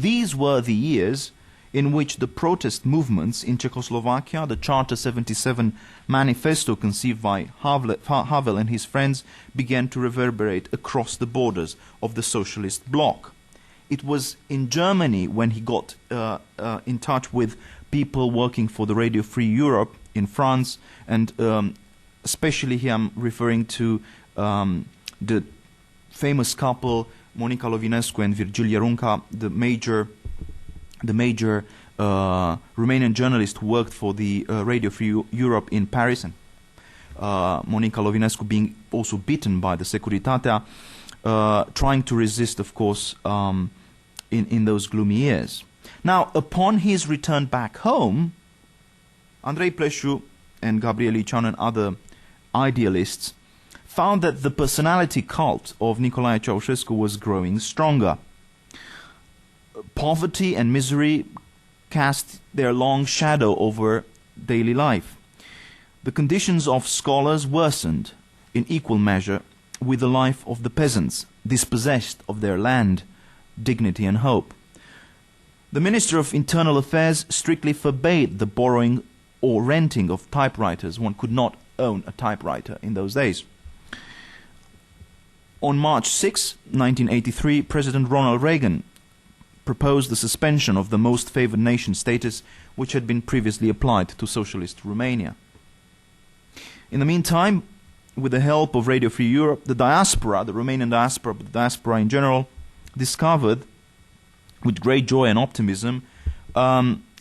These were the years in which the protest movements in Czechoslovakia, the Charter 77 manifesto conceived by Havel and his friends, began to reverberate across the borders of the socialist bloc. It was in Germany when he got in touch with people working for the Radio Free Europe in France, and especially here I'm referring to the famous couple Monica Lovinescu and Virgil Runca, the major Romanian journalist who worked for the Radio Free Europe in Paris, and Monica Lovinescu being also beaten by the Securitatea, trying to resist, of course, in those gloomy years. Now, upon his return back home, Andrei Pleșu and Gabriel Liceanu and other idealists found that the personality cult of Nicolae Ceausescu was growing stronger. Poverty and misery cast their long shadow over daily life. The conditions of scholars worsened in equal measure with the life of the peasants, dispossessed of their land, dignity and hope. The Minister of Internal Affairs strictly forbade the borrowing or renting of typewriters. One could not own a typewriter in those days. On March 6, 1983, President Ronald Reagan proposed the suspension of the most favored nation status, which had been previously applied to socialist Romania. In the meantime, with the help of Radio Free Europe, the diaspora, the Romanian diaspora, but the diaspora in general, discovered with great joy and optimism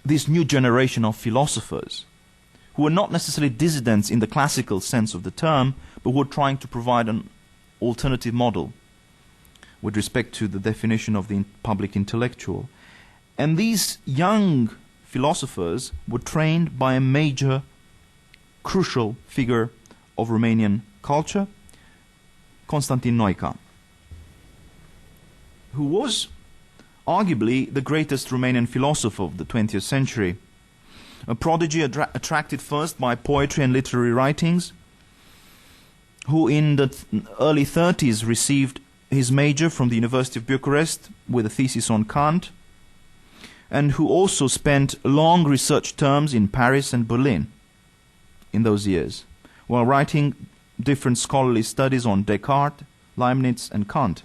this new generation of philosophers who were not necessarily dissidents in the classical sense of the term, but were trying to provide an alternative model with respect to the definition of the public intellectual. And these young philosophers were trained by a major, crucial figure of Romanian culture, Constantin Noica, who was arguably the greatest Romanian philosopher of the 20th century. A prodigy attracted first by poetry and literary writings, who in the early 30s received his major from the University of Bucharest with a thesis on Kant, and who also spent long research terms in Paris and Berlin in those years, while writing different scholarly studies on Descartes, Leibniz and Kant.